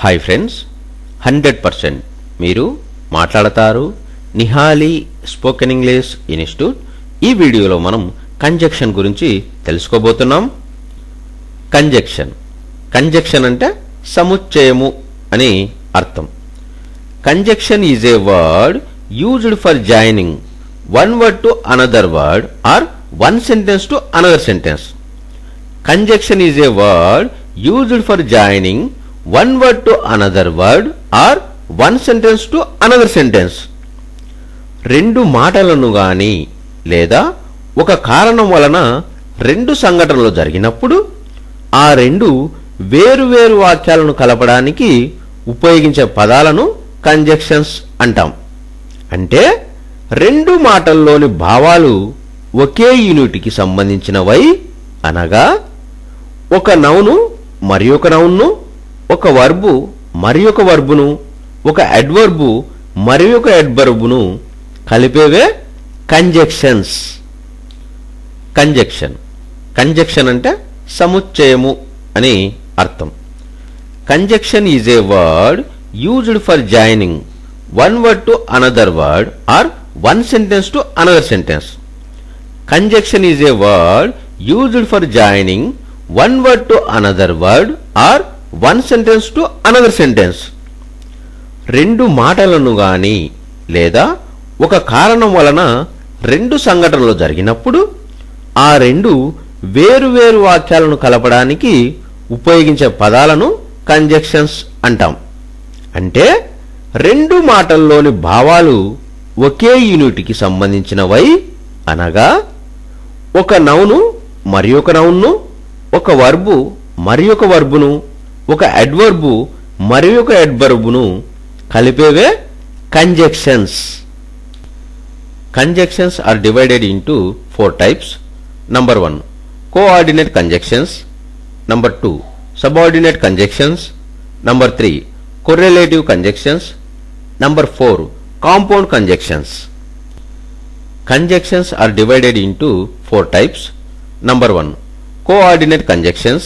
Hi friends, 100% మీరు మాట్లాడతారు Nihali spoken English institute. ఈ వీడియోలో మనం కంజంక్షన్ గురించి తెలుసుకోబోతున్నాం. కంజంక్షన్ అంటే సముచ్చయము అని అర్థం. Conjunction is a word used for joining one word to another word or one sentence to another sentence. Conjunction is a word used for joining one word to another word or one sentence to another sentence. రెండు మాటలను గాని లేదా ఒక కారణం వలన రెండు సంఘటనలు జరిగినప్పుడు ఆ రెండు వేరు వాక్యాలను కలపడానికి ఉపయోగించే పదాలను కంజంక్షన్స్ అంటాం. అంటే రెండు మాటల్లోని భావాలు ఒకే యూనిట్కి సంబంధించినవై అనగా ఒక నౌను మరి ఒక నౌన్ను, ఒక వర్బు మరి ఒక వర్బును, ఒక అడ్వర్బు మరి ఒక అడ్వర్బును కలిపేవే కంజంక్షన్స్. కంజంక్షన్ అంటే సముచ్చయము అని అర్థం. Conjunction is a word used for joining one word to another word or one sentence to another sentence. Conjunction is a word used for joining one word to another word or one sentence to another sentence. రెండు మాటలను గాని లేదా ఒక కారణం వలన రెండు సంఘటనలు జరిగినప్పుడు ఆ రెండు వేరు వాక్యాలను కలపడానికి ఉపయోగించే పదాలను కంజంక్షన్స్ అంటాం. అంటే రెండు మాటల్లోని భావాలు ఒకే యూనిట్కి సంబంధించినవై అనగా ఒక నౌను మరి ఒక నౌన్ను, ఒక వర్బు మరి ఒక వర్బును, ఒక అడ్వర్బు మరి ఒక అడ్వర్బును కలిపేవే conjunctions. Conjunctions are divided into 4 types. Number 1, coordinate conjunctions. Number 2, subordinate conjunctions. Number 3, correlative conjunctions. Number 4, compound conjunctions. Conjunctions are divided into 4 types. Number 1, coordinate conjunctions.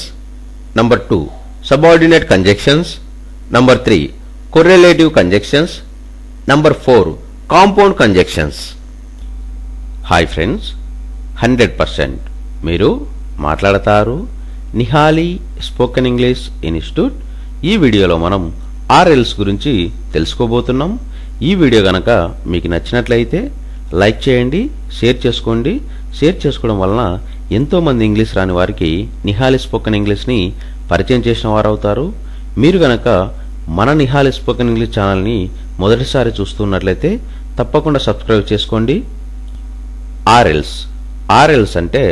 Number 2, subordinate conjunctions. Number 3, correlative conjunctions. Number 4, compound conjunctions. Hi friends, 100% మీరు మాట్లాడతారు Nihali spoken English institute. ఈ వీడియోలో మనం ఆర్ఎల్స్ గురించి తెలుసుకోబోతున్నాం. ఈ video గనక మీకు నచ్చినట్లయితే లైక్ చేయండి, షేర్ చేసుకోండి. షేర్ చేసుకోవడం వలన ఎంతోమంది ఇంగ్లీష్ రాని వారికి నిహాలి స్పోకెన్ ఇంగ్లీష్ని పరిచయం చేసిన వారు అవుతారు. మీరు గనక మన నిహాలి స్పోకెన్ ఇంగ్లీష్ ఛానల్ని మొదటిసారి చూస్తున్నట్లయితే తప్పకుండా సబ్స్క్రైబ్ చేసుకోండి. ఆర్ఎల్స్ అంటే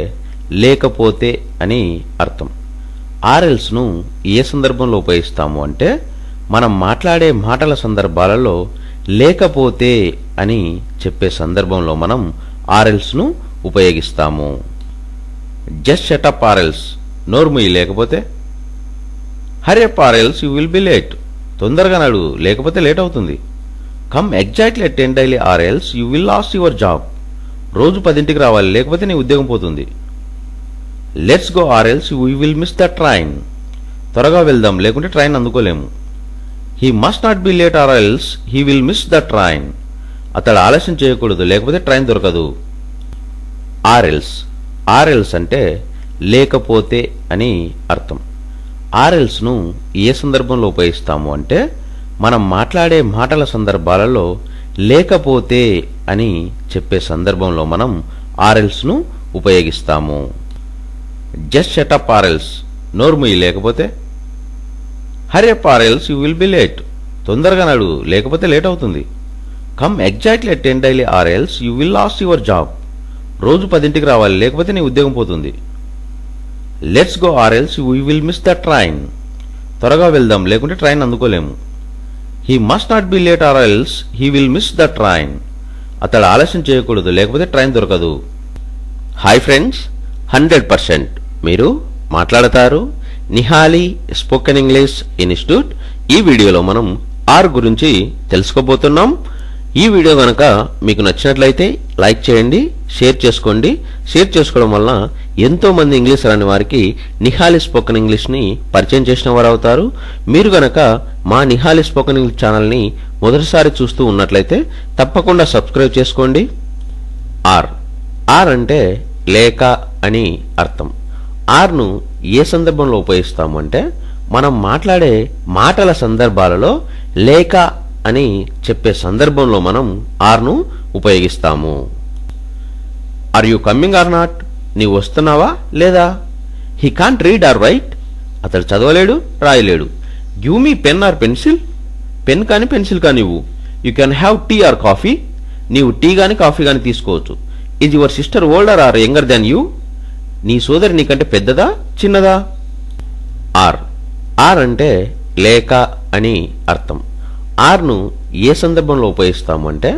లేకపోతే అని అర్థం. ఆర్ఎల్స్ను ఏ సందర్భంలో ఉపయోగిస్తాము అంటే మనం మాట్లాడే మాటల సందర్భాలలో లేకపోతే అని చెప్పే సందర్భంలో మనం ఆర్ఎల్స్ను ఉపయోగిస్తాము. జస్ట్ షట్ అప్ ఆర్ఎల్స్, నోర్ముయి లేకపోతే. Hurry up or else you will be late, తొందరగా నడు లేకపోతే లేట్ అవుతుంది. Come exactly at 10 daily or else you will lose your job, రోజు 10ంటికి రావాలి లేకపోతే నీ ఉద్యోగం పోతుంది. Let's go or else we will miss the train, త్వరగా వెళ్దాం లేకుంటే ట్రైన్ అందుకోలేము. He must not be late or else he will miss the train, అతడు ఆలస్యం చేయకూడదు లేకపోతే ట్రైన్ దొరకదు. ఆర్ఎల్స్ అంటే లేకపోతే అని అర్థం. ఆర్ఎల్స్ను ఏ సందర్భంలో ఉపయోగిస్తాము అంటే మనం మాట్లాడే మాటల సందర్భాలలో లేకపోతే అని చెప్పే సందర్భంలో మనం ఆర్ఎల్స్ను ఉపయోగిస్తాము. జస్ట్ షట్ అప్ ఆర్ఎల్స్, నోర్ముయి లేకపోతే. Hurry up or else you will be late, తొందరగా నడు లేకపోతే లేట్ అవుతుంది. Come exactly at 10 daily or else you will lose your job, రోజు 10ంటికి రావాలి లేకపోతే నీ ఉద్యోగం పోతుంది. Let's go or else we will miss the train, త్వరగా వెళ్దాం లేకుంటే ట్రైన్ అందుకోలేము. He must not be late or else he will miss the train, అతడు ఆలస్యం చేయకూడదు లేకపోతే ట్రైన్ దొరకదు. హాయ్ ఫ్రెండ్స్, 100% మీరు మాట్లాడతారు నిహాలి స్పోకెన్ ఇంగ్లీష్ ఇన్స్టిట్యూట్. ఈ వీడియోలో మనం ఆర్ గురించి తెలుసుకోబోతున్నాం. ఈ వీడియో గనక మీకు నచ్చినట్లయితే లైక్ చేయండి, షేర్ చేసుకోండి. షేర్ చేసుకోవడం వలన ఎంతో మంది ఇంగ్లీష్ రాని వారికి నిహాలి స్పోకెన్ ఇంగ్లీష్ని పరిచయం చేసిన వారు అవుతారు. మీరు గనక మా నిహాలి స్పోకెన్ ఇంగ్లీష్ ఛానల్ని మొదటిసారి చూస్తూ ఉన్నట్లయితే తప్పకుండా సబ్స్క్రైబ్ చేసుకోండి. ఆర్ అంటే లేక అని అర్థం. ఆర్ను ఏ సందర్భంలో ఉపయోగిస్తాము అంటే మనం మాట్లాడే మాటల సందర్భాలలో లేక అని చెప్పే సందర్భంలో మనం ఆర్ను ఉపయోగిస్తాము. Are you coming or not? నీవు వస్తున్నావా లేదా? He can't read or write? అతడు చదవలేడు, రాయలేడు. Give me pen or pencil? Pen కానీ పెన్సిల్ కానీ ఇవ్వు. You can have tea or coffee? నీవు టీ కానీ కాఫీ కానీ తీసుకోవచ్చు. Is your sister older or younger than you? నీ సోదరి నీకంటే పెద్దదా చిన్నదా? ఆర్ అంటే లేక అని అర్థం. ఆర్ను ఏ సందర్భంలో ఉపయోగిస్తాము అంటే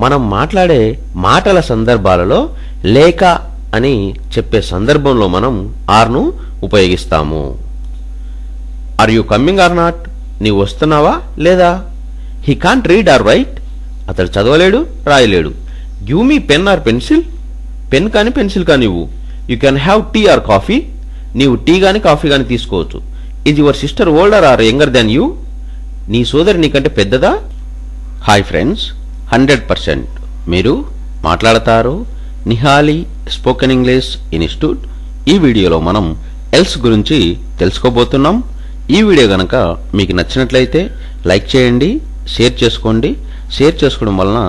మనం మాట్లాడే మాటల సందర్భాలలో లేక అని చెప్పే సందర్భంలో మనం ఆర్ను ఉపయోగిస్తాము. Are you coming or not? నీవు వస్తున్నావా లేదా? He can't read or write? అతడు చదవలేడు, రాయలేడు. Give me pen or pencil? Pen కానీ పెన్సిల్ కానీ ఇవ్వు. You can have tea or coffee? నీవు టీ కానీ కాఫీ కానీ తీసుకోవచ్చు. Is your sister older or younger than you? నీ సోదరి నీకంటే పెద్దదా? హాయ్ ఫ్రెండ్స్, 100% మీరు మాట్లాడతారు నిహాలి స్పోకెన్ ఇంగ్లీష్ ఇన్స్టిట్యూట్. ఈ వీడియోలో మనం ఎల్స్ గురించి తెలుసుకోబోతున్నాం. ఈ వీడియో గనక మీకు నచ్చినట్లయితే లైక్ చేయండి, షేర్ చేసుకోండి. షేర్ చేసుకోవడం వలన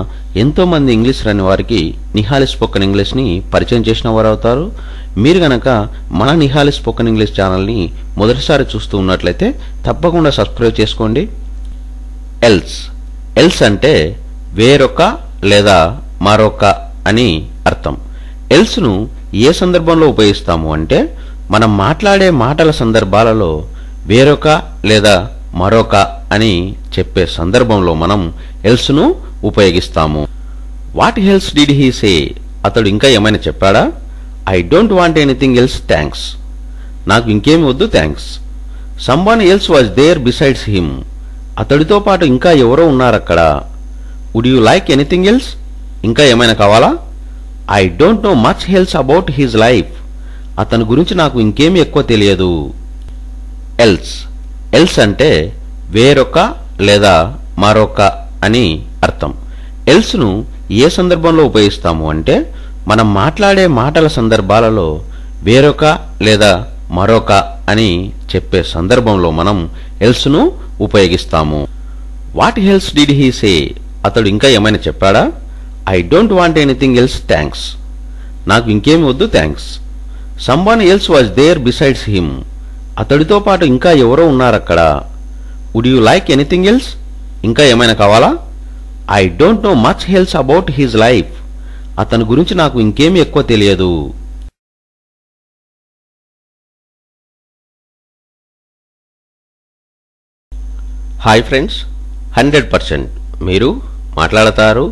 ఎంతో మంది ఇంగ్లీష్ రాని వారికి నిహాలి స్పోకెన్ ఇంగ్లీష్ని పరిచయం చేసిన వారు అవుతారు. మీరు గనక మన నిహాలి స్పోకెన్ ఇంగ్లీష్ ఛానల్ని మొదటిసారి చూస్తూ ఉన్నట్లయితే తప్పకుండా సబ్స్క్రైబ్ చేసుకోండి. ఎల్స్ అంటే వేరొక లేదా మరొక అని అర్థం. ఎల్స్ను ఏ సందర్భంలో ఉపయోగిస్తాము అంటే మనం మాట్లాడే మాటల సందర్భాలలో వేరొక లేదా మరొక అని చెప్పే సందర్భంలో మనం ఎల్స్ను ఉపయోగిస్తాము. What else did he say? అతడు ఇంకా ఏమైనా చెప్పాడా? I don't want anything else thanks. నాకు ఇంకేమి వద్దు thanks. Someone else was there besides him. అతడితో పాటు ఇంకా ఎవరో ఉన్నారక్కడ. Would you like anything else? ఇంకా ఏమైనా కావాలా? I don't know much else about his life. అతని గురించి నాకు ఇంకేమీ ఎక్కువ తెలియదు. ఎల్స్ అంటే వేరొక లేదా మరొక అని అర్థం. ఎల్స్ను ఏ సందర్భంలో ఉపయోగిస్తాము అంటే మనం మాట్లాడే మాటల సందర్భాలలో వేరొక లేదా మరొక అని చెప్పే సందర్భంలో మనం ఎల్స్ను ఉపయోగిస్తాము. What else did he say? అతడు ఇంకా ఏమైనా చెప్పాడా? I don't want anything else thanks. నాకు ఇంకేమి వద్దు thanks. Someone else was there besides him. అతడితో పాటు ఇంకా ఎవరో ఉన్నారక్కడ. Would you like anything else? ఇంకా ఏమైనా కావాలా? I don't know much else about his life. అతని గురించి నాకు ఇంకేమీ ఎక్కువ తెలియదు. హాయ్ ఫ్రెండ్స్, 100% మీరు మాట్లాడతారు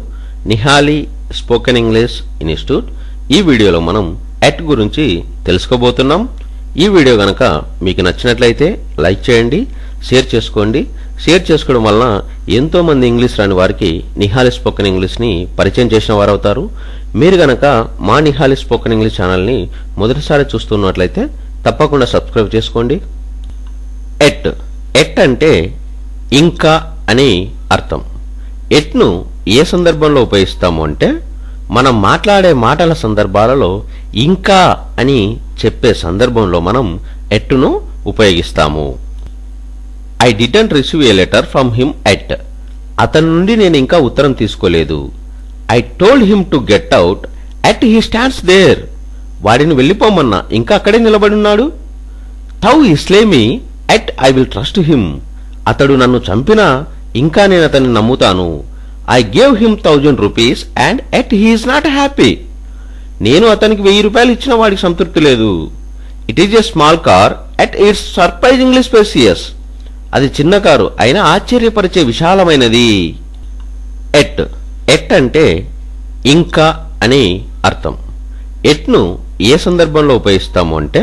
నిహాలి స్పోకెన్ ఇంగ్లీష్ ఇన్స్టిట్యూట్. ఈ వీడియోలో మనం ఎట్ గురించి తెలుసుకోబోతున్నాం. ఈ వీడియో గనక మీకు నచ్చినట్లయితే లైక్ చేయండి, షేర్ చేసుకోండి. షేర్ చేసుకోవడం వలన ఎంతో మంది ఇంగ్లీష్ రాని వారికి నిహాలి స్పోకెన్ ఇంగ్లీష్ని పరిచయం చేసిన వారు అవుతారు. మీరు గనక మా నిహాలి స్పోకెన్ ఇంగ్లీష్ ఛానల్ని మొదటిసారి చూస్తున్నట్లయితే తప్పకుండా సబ్స్క్రైబ్ చేసుకోండి. ఎట్ అంటే ఇంకా అని అర్థం. ఎట్ను ఏ సందర్భంలో ఉపయోగిస్తాము అంటే మనం మాట్లాడే మాటల సందర్భాలలో ఇంకా అని చెప్పే సందర్భంలో మనం ఎట్టును ఉపయోగిస్తాము. I didn't receive a letter from him yet. అతని నుండి నేను ఇంకా ఉత్తరం తీసుకోలేదు. I told him to get out yet he stands there. వాడిని వెళ్ళిపోమన్నా ఇంకా అక్కడే నిలబడున్నాడు. Though he slay me yet I will trust him. అతడు నన్ను చంపినా ఇంకా నేను అతన్ని నమ్ముతాను. I gave him 1000 rupees and yet he is not happy. నేను అతనికి 1000 రూపాయలు ఇచ్చిన వాడికి సంతృప్తి లేదు. It is a small car at its surprisingly spacious. అది చిన్న కారు అయినా ఆశ్చర్యపరిచే విశాలమైనది. ఎట్ అంటే ఇంకా అని అర్థం. ఎట్ను ఏ సందర్భంలో ఉపయోగిస్తాము అంటే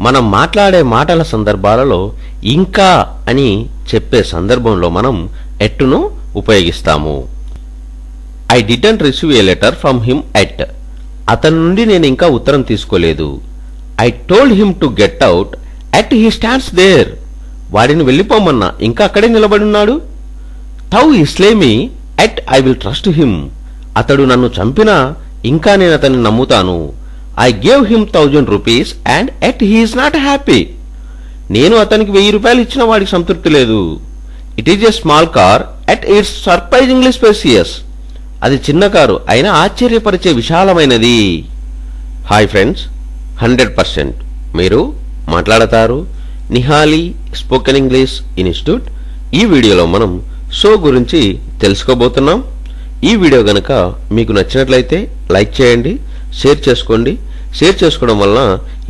మనం మాట్లాడే మాటల సందర్భాలలో ఇంకా అని చెప్పే సందర్భంలో మనం ఎట్టును ఉపయోగిస్తాము. I didn't receive a letter from him yet. అతని నుండి నేను ఇంకా ఉత్తరం తీసుకోలేదు. I told him to get out yet he stands there. వాడిని వెళ్ళిపోమన్నా ఇంకా అక్కడే నిలబడి ఉన్నాడు. Though he slay me yet I will trust him. అతడు నన్ను చంపినా ఇంకా నేను అతన్ని నమ్ముతాను. I gave him 1000 rupees and yet he is not happy. నేను అతనికి 1000 రూపాయలు ఇచ్చినా వాడికి సంతృప్తి లేదు. It is a small car at its surprisingly spacious. అది చిన్న కారు అయినా ఆశ్చర్యపరిచే విశాలమైనది. హాయ్ ఫ్రెండ్స్, 100% మీరు మాట్లాడతారు నిహాలి స్పోకెన్ ఇంగ్లీష్ ఇన్స్టిట్యూట్. ఈ వీడియోలో మనం సో గురించి తెలుసుకోబోతున్నాం. ఈ వీడియో గనక మీకు నచ్చినట్లయితే లైక్ చేయండి, షేర్ చేసుకోండి. షేర్ చేసుకోవడం వలన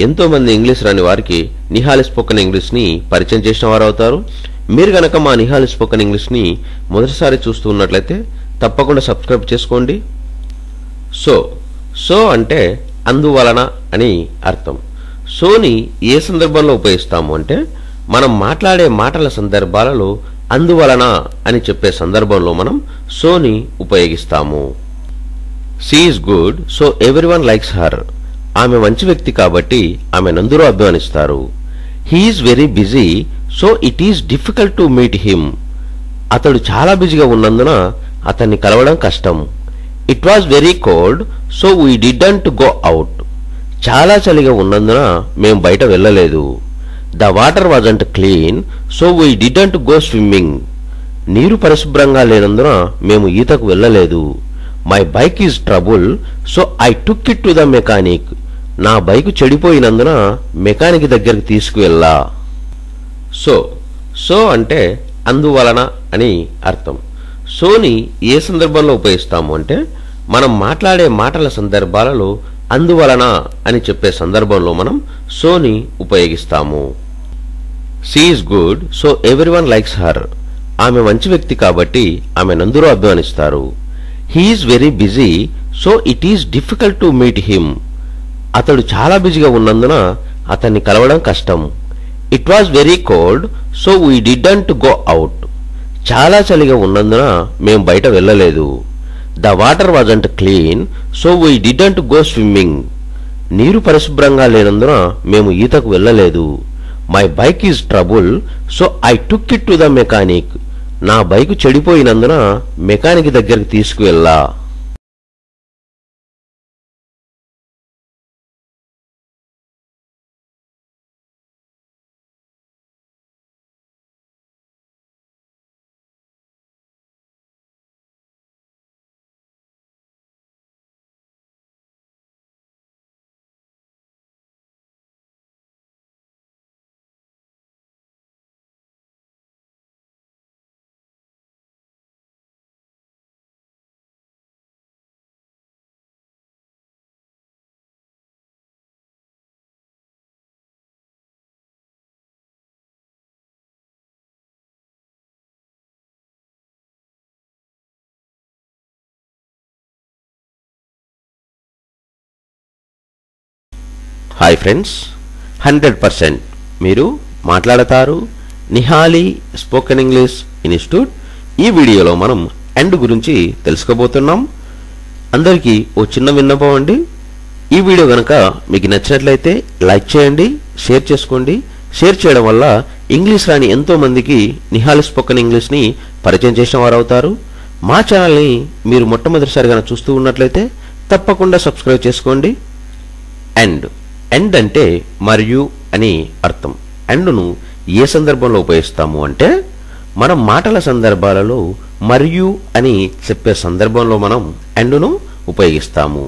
ఎంతో మంది ఇంగ్లీష్ రాని వారికి నిహాలి స్పోకెన్ ఇంగ్లీష్ని పరిచయం చేసిన వారు అవుతారు. మీరు గనక మా నిహాలి స్పోకెన్ ఇంగ్లీష్ని మొదటిసారి చూస్తూ ఉన్నట్లయితే తప్పకుండా సబ్స్క్రైబ్ చేసుకోండి. సో అంటే అందువలన అని అర్థం. సోని ఏ సందర్భంలో ఉపయోగిస్తాము అంటే మనం మాట్లాడే మాటల సందర్భాలలో అందువలన అని చెప్పే సందర్భంలో మనం సోని ఉపయోగిస్తాము. She is good so everyone likes her. ఆమె మంచి వ్యక్తి కాబట్టి ఆమెనందరూ అభిమానిస్తారు. He is very busy so it is difficult to meet him. అతడు చాలా బిజీగా ఉన్నందున అతన్ని కలవడం కష్టం. It was very cold so we didn't go out. చాలా చలిగా ఉన్నందున మేము బయట వెళ్ళలేదు. The water wasn't clean so we didn't go swimming. నీరు పరిశుభ్రంగా లేనందున మేము ఈతకు వెళ్ళలేదు. My bike is trouble so I took it to the mechanic. నా బైకు చెడిపోయినందున మెకానిక్ దగ్గరికి తీసుకువెళ్ళా. సో అంటే అందువలన అని అర్థం. సోని ఏ సందర్భంలో ఉపయోగిస్తాము అంటే మనం మాట్లాడే మాటల సందర్భాలలో అందువలన అని చెప్పే సందర్భంలో మనం సోని ఉపయోగిస్తాము. She is good so everyone likes her. ఆమె మంచి వ్యక్తి కాబట్టి ఆమెనందరూ అభిమానిస్తారు. He is very busy so it is difficult to meet him. అతడు చాలా బిజీగా ఉన్నందున అతన్ని కలవడం కష్టం. It was very cold so we didn't go out. చాలా చలిగా ఉన్నందున మేము బయట వెళ్ళలేదు. The water wasn't clean so we didn't go swimming. నీరు పరిశుభ్రంగా లేనందున మేము ఈతకు వెళ్ళలేదు. My bike is trouble so I took it to the mechanic. నా బైకు చెడిపోయినందున మెకానిక్ దగ్గరికి తీసుకువెళ్ళా. హాయ్ ఫ్రెండ్స్, 100% మీరు మాట్లాడతారు నిహాలి స్పోకెన్ ఇంగ్లీష్ ఇన్స్టిట్యూట్. ఈ వీడియోలో మనం ఎండ్ గురించి తెలుసుకోబోతున్నాం. అందరికీ ఓ చిన్న విన్నపం అండి. ఈ వీడియో కనుక మీకు నచ్చినట్లయితే లైక్ చేయండి, షేర్ చేసుకోండి. షేర్ చేయడం వల్ల ఇంగ్లీష్ రాని ఎంతో మందికి నిహాలి స్పోకెన్ ఇంగ్లీష్ని పరిచయం చేసిన వారు అవుతారు. మా ఛానల్ని మీరు మొట్టమొదటిసారిగా చూస్తూ ఉన్నట్లయితే తప్పకుండా సబ్స్క్రైబ్ చేసుకోండి. ఎండ్ అంటే మరియు అని అర్థం. ఎండ్ను ఏ సందర్భంలో ఉపయోగిస్తాము అంటే మనం మాటల సందర్భాలలో మరియు అని చెప్పే సందర్భంలో మనం ఎండ్ను ఉపయోగిస్తాము.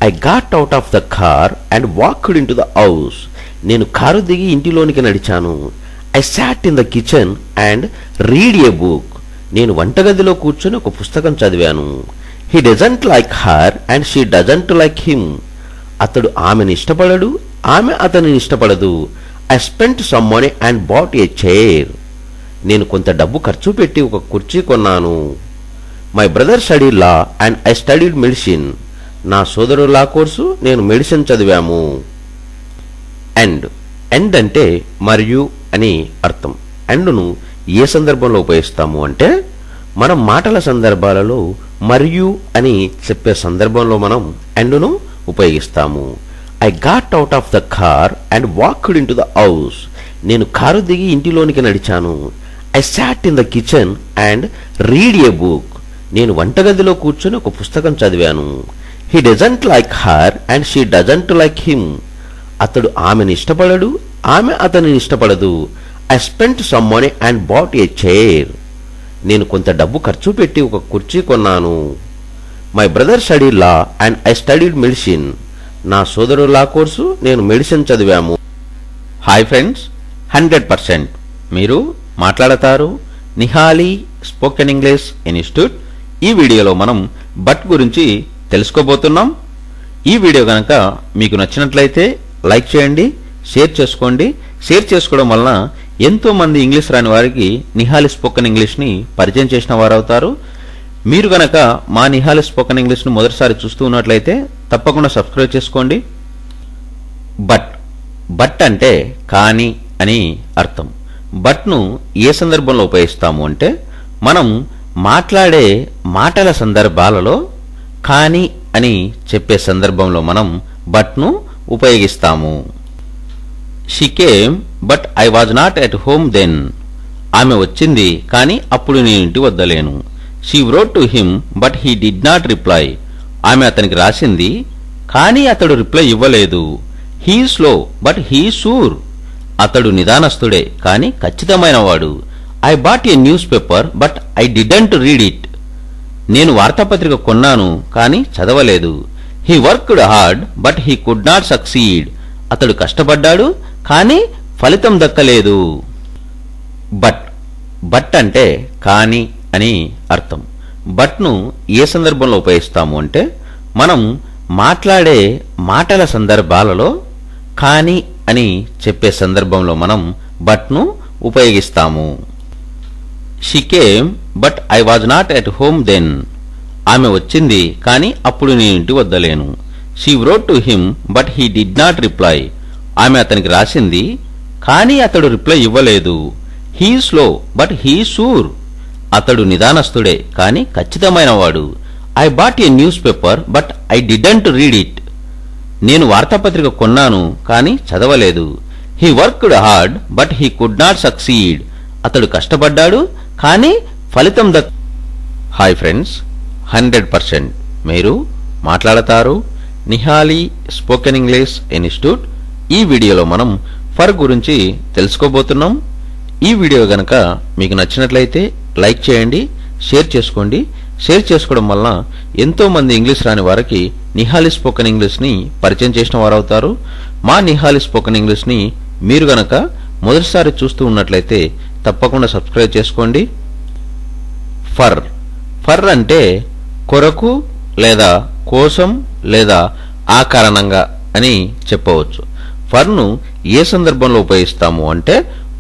I got out of the car and walked in to the house. నేను కారు దిగి ఇంటిలోనికి నడిచాను. I sat in the kitchen and read a book. నేను వంటగదిలో కూర్చొని ఒక పుస్తకం చదివాను. He doesn't like her and she doesn't like him. అతడు ఆమెను ఇష్టపడడు, ఆమె అతనిని ఇష్టపడదు. I spent some money and bought a chair. నేను కొంత డబ్బు ఖర్చు పెట్టి ఒక కుర్చీ కొన్నాను. My brother study law and I studied medicine. నా సోదరుడు లా కోర్సు, నేను మెడిసిన్ చదివాము. ఎండ్ అంటే మరియు అని అర్థం. ఎండ్ను ఏ సందర్భంలో ఉపయోగిస్తాము అంటే మనం మాటల సందర్భాలలో మరియు అని చెప్పే సందర్భంలో మనం అండ్ను ఉపయోగిస్తాము. I got out of the car and walked in to the house. నేను కారు దిగి ఇంటిలోనికి నడిచాను. I sat in the kitchen and read a book. నేను వంటగదిలో కూర్చొని ఒక పుస్తకం చదివాను. He doesn't like her and she doesn't like him. అతడు ఆమెను ఇష్టపడడు, ఆమె అతనిని ఇష్టపడదు. I spent some money and bought a chair. నేను కొంత డబ్బు ఖర్చు పెట్టి ఒక కుర్చీ కొన్నాను. My brother study law and I studied medicine. నా సోదరుడు లా కోర్సు, నేను మెడిసిన్ చదివాము. హాయ్ ఫ్రెండ్స్, 100% మీరు మాట్లాడతారు నిహాలి స్పోకెన్ ఇంగ్లీష్ ఇన్స్టిట్యూట్. ఈ వీడియోలో మనం బట్ గురించి తెలుసుకోబోతున్నాం. ఈ వీడియో కనుక మీకు నచ్చినట్లయితే లైక్ చేయండి, షేర్ చేసుకోండి. షేర్ చేసుకోవడం వలన ఎంతో మంది ఇంగ్లీష్ రాని వారికి నిహాలి స్పోకెన్ ఇంగ్లీష్ని పరిచయం చేసిన వారు అవుతారు. మీరు గనక మా నిహాలి స్పోకెన్ ఇంగ్లీష్ను మొదటిసారి చూస్తూ ఉన్నట్లయితే తప్పకుండా సబ్స్క్రైబ్ చేసుకోండి. బట్ అంటే కానీ అని అర్థం. బట్ను ఏ సందర్భంలో ఉపయోగిస్తాము అంటే మనం మాట్లాడే మాటల సందర్భాలలో కానీ అని చెప్పే సందర్భంలో మనం బట్ను ఉపయోగిస్తాము. She came but I was not at home then. ఆమె వచ్చింది కానీ అప్పుడు నేను ఇంటి వద్ద లేను. She wrote to him but he did not reply. ఆమె అతనికి రాసింది కానీ అతడు రిప్లై ఇవ్వలేదు. He slow but he sure. అతడు నిదానస్తుడే కానీ ఖచ్చితమైనవాడు. I bought a newspaper but I didn't read it. నేను వార్తాపత్రిక కొన్నాను కానీ చదవలేదు. He worked hard but he could not succeed. అతడు కష్టపడ్డాడు కానీ ఫలితం దక్కలేదు. బట్ అంటే కానీ అని అర్థం. బట్ను ఏ సందర్భంలో ఉపయోగిస్తాము అంటే మనం మాట్లాడే మాటల సందర్భాలలో కానీ అని చెప్పే సందర్భంలో మనం బట్ను ఉపయోగిస్తాము. She came but I was not at home then. ఆమె వచ్చింది కానీ అప్పుడు నేను ఇంటి వద్ద లేను. She wrote to him but he did not reply. ఆమె అతనికి రాసింది కానీ అతడు రిప్లై ఇవ్వలేదు. He slow but he sure. అతడు నిదానస్తుడే కానీ ఖచ్చితమైనవాడు. I bought a newspaper but I didn't read it. నేను వార్తాపత్రిక కొన్నాను కానీ చదవలేదు. He worked hard but he could not succeed. అతడు కష్టపడ్డాడు కానీ ఫలితం హాయ్ ఫ్రెండ్స్, 100% మీరు మాట్లాడతారు నిహాలి స్పోకెన్ ఇంగ్లీష్ ఇన్స్టిట్యూట్. ఈ వీడియోలో మనం ఫర్ గురించి తెలుసుకోబోతున్నాం. ఈ వీడియో గనక మీకు నచ్చినట్లయితే లైక్ చేయండి, షేర్ చేసుకోండి. షేర్ చేసుకోవడం వలన ఎంతో మంది ఇంగ్లీష్ రాని వారికి నిహాలి స్పోకెన్ ఇంగ్లీష్ని పరిచయం చేసిన వారు అవుతారు. మా నిహాలి స్పోకెన్ ఇంగ్లీష్ని మీరు గనక మొదటిసారి చూస్తూ ఉన్నట్లయితే తప్పకుండా సబ్స్క్రైబ్ చేసుకోండి. ఫర్ అంటే కొరకు లేదా కోసం లేదా ఆ కారణంగా అని చెప్పవచ్చు. ఫర్ను ఏ సందర్భంలో ఉపయోగిస్తాము అంటే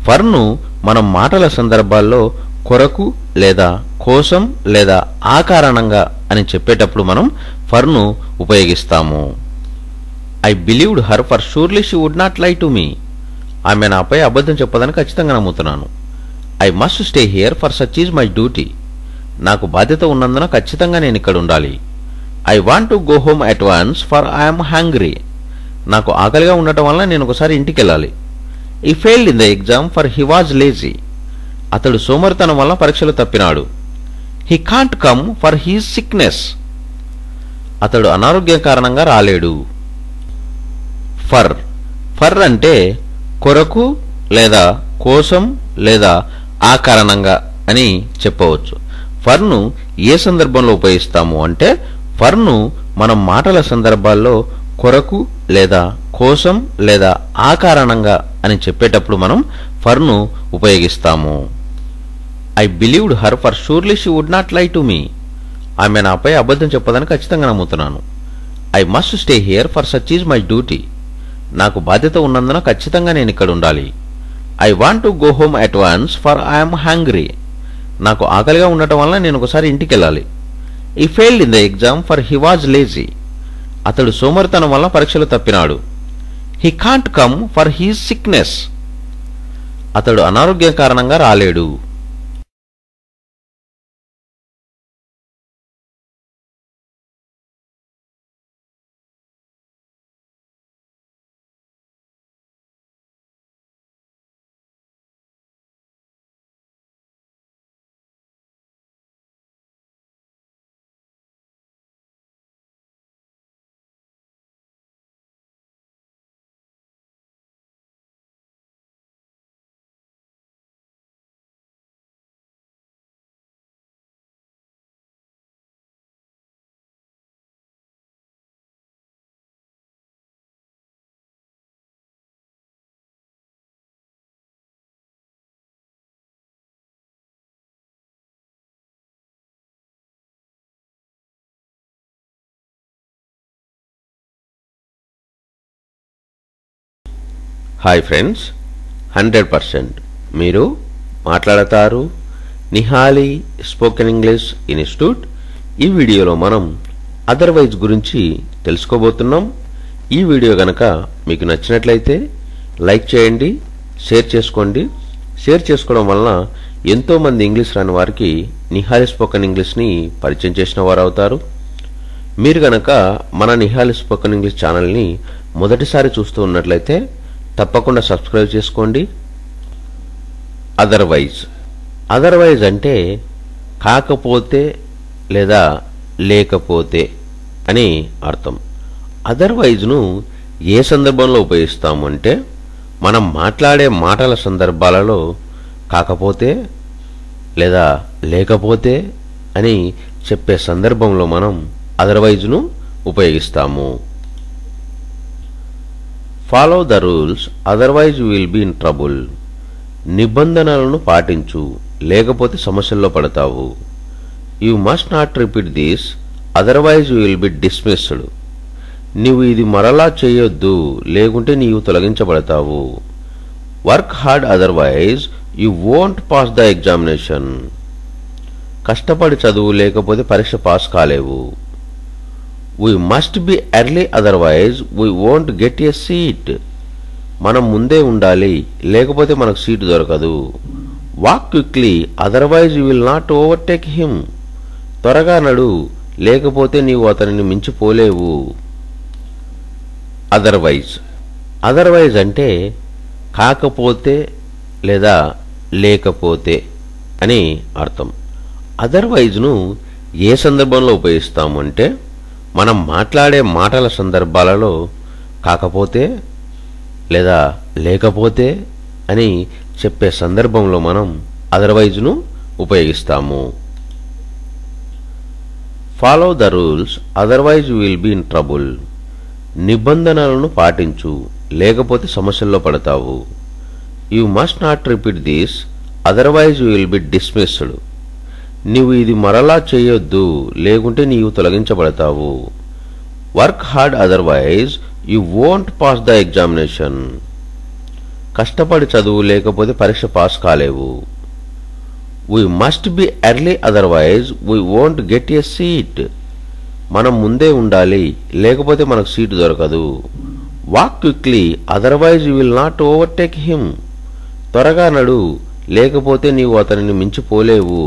ఫర్ను మనం మాటల సందర్భాల్లో కొరకు లేదా కోసం లేదా ఆ కారణంగా అని చెప్పేటప్పుడు మనం ఫర్ను ఉపయోగిస్తాము. I believed her for surely she would not lie to me. ఆమె నాపై అబద్ధం చెప్పదని ఖచ్చితంగా నమ్ముతున్నాను. I must stay here for such is my duty. నాకు బాధ్యత ఉన్నందున ఖచ్చితంగా నేను ఇక్కడ ఉండాలి. I want to go home at once for I'm hungry. నాకు ఆకలిగా ఉండటం వల్ల నేను ఒకసారి ఇంటికి వెళ్ళాలి. He failed in the exam for he was lazy. అతడు సోమరితనం వల్ల పరీక్షలు తప్పినాడు. He can't come for his sickness. అతడు అనారోగ్యం కారణంగా రాలేడు. ఫర్ అంటే కొరకు లేదా కోసం లేదా ఆ కారణంగా అని చెప్పవచ్చు. ఫర్ను ఏ సందర్భంలో ఉపయోగిస్తాము అంటే ఫర్ను మనం మాటల సందర్భాల్లో కొరకు లేదా కోసం లేదా ఆ కారణంగా అని చెప్పేటప్పుడు మనం ఫర్ను ఉపయోగిస్తాము. I believed her for surely she would not lie to me. ఆమె నాపై అబద్ధం చెప్పదని ఖచ్చితంగా నమ్ముతున్నాను. I must stay here for such is my duty. నాకు బాధ్యత ఉన్నందున ఖచ్చితంగా నేను ఇక్కడ ఉండాలి. I want to go home at once for I'm hungry. నాకు ఆకలిగా ఉండటం వల్ల నేను ఒకసారి ఇంటికి వెళ్ళాలి. He failed in the exam for he was lazy. అతడు సోమరితనం వల్ల పరీక్షలు తప్పినాడు. He can't come for his sickness. అతడు అనారోగ్యం కారణంగా రాలేడు. హాయ్ ఫ్రెండ్స్, 100% మీరు మాట్లాడతారు నిహాలి స్పోకెన్ ఇంగ్లీష్ ఇన్స్టిట్యూట్. ఈ వీడియోలో మనం అదర్వైజ్ గురించి తెలుసుకోబోతున్నాం. ఈ వీడియో గనక మీకు నచ్చినట్లయితే లైక్ చేయండి, షేర్ చేసుకోండి. షేర్ చేసుకోవడం వలన ఎంతోమంది ఇంగ్లీష్ రాని వారికి నిహాలి స్పోకెన్ ఇంగ్లీష్ని పరిచయం చేసిన వారు అవుతారు. మీరు గనక మన నిహాలి స్పోకెన్ ఇంగ్లీష్ ఛానల్ని మొదటిసారి చూస్తూ ఉన్నట్లయితే తప్పకుండా సబ్స్క్రైబ్ చేసుకోండి. అదర్వైజ్ అంటే కాకపోతే లేదా లేకపోతే అని అర్థం. అదర్వైజ్ను ఏ సందర్భంలో ఉపయోగిస్తాము అంటే మనం మాట్లాడే మాటల సందర్భాలలో కాకపోతే లేదా లేకపోతే అని చెప్పే సందర్భంలో మనం అదర్వైజ్ను ఉపయోగిస్తాము. Follow the rules otherwise you will be in trouble. నిబంధనలను పాటించు, లేకపోతే సమస్యల్లో పడతావు. You must not repeat this otherwise you will be dismissed. నీవు ఇది మరలా చేయొద్దు, లేకుంటే నీవు తొలగించబడతావు. Work hard otherwise you won't pass the examination. కష్టపడి చదువు, లేకపోతే పరీక్ష పాస్ కాలేవు. We must be early, otherwise we won't get a seat. మనం ముందే ఉండాలి, లేకపోతే మనకు సీటు దొరకదు. Walk quickly otherwise you will not overtake him. త్వరగా నడు, లేకపోతే నీవు అతనిని మించిపోలేవు. అదర్వైజ్ అంటే కాకపోతే లేదా లేకపోతే అని అర్థం. అదర్వైజ్ను ఏ సందర్భంలో ఉపయోగిస్తాము అంటే మనం మాట్లాడే మాటల సందర్భాలలో కాకపోతే లేదా లేకపోతే అని చెప్పే సందర్భంలో మనం అదర్వైజ్ను ఉపయోగిస్తాము. Follow the rules otherwise you will be in trouble. నిబంధనలను పాటించు, లేకపోతే సమస్యల్లో పడతావు. You must not repeat this otherwise you will be dismissed. నీవు ఇది మరలా చేయొద్దు, లేకుంటే నీవు తొలగించబడతావు. Work hard otherwise you won't pass the examination. కష్టపడి చదువు, లేకపోతే పరీక్ష పాస్ కాలేవు. We must be early otherwise we won't get a seat. మనం ముందే ఉండాలి, లేకపోతే మనకు సీటు దొరకదు. Walk quickly otherwise you will not overtake him. త్వరగా నడు, లేకపోతే నీవు అతనిని మించిపోలేవు.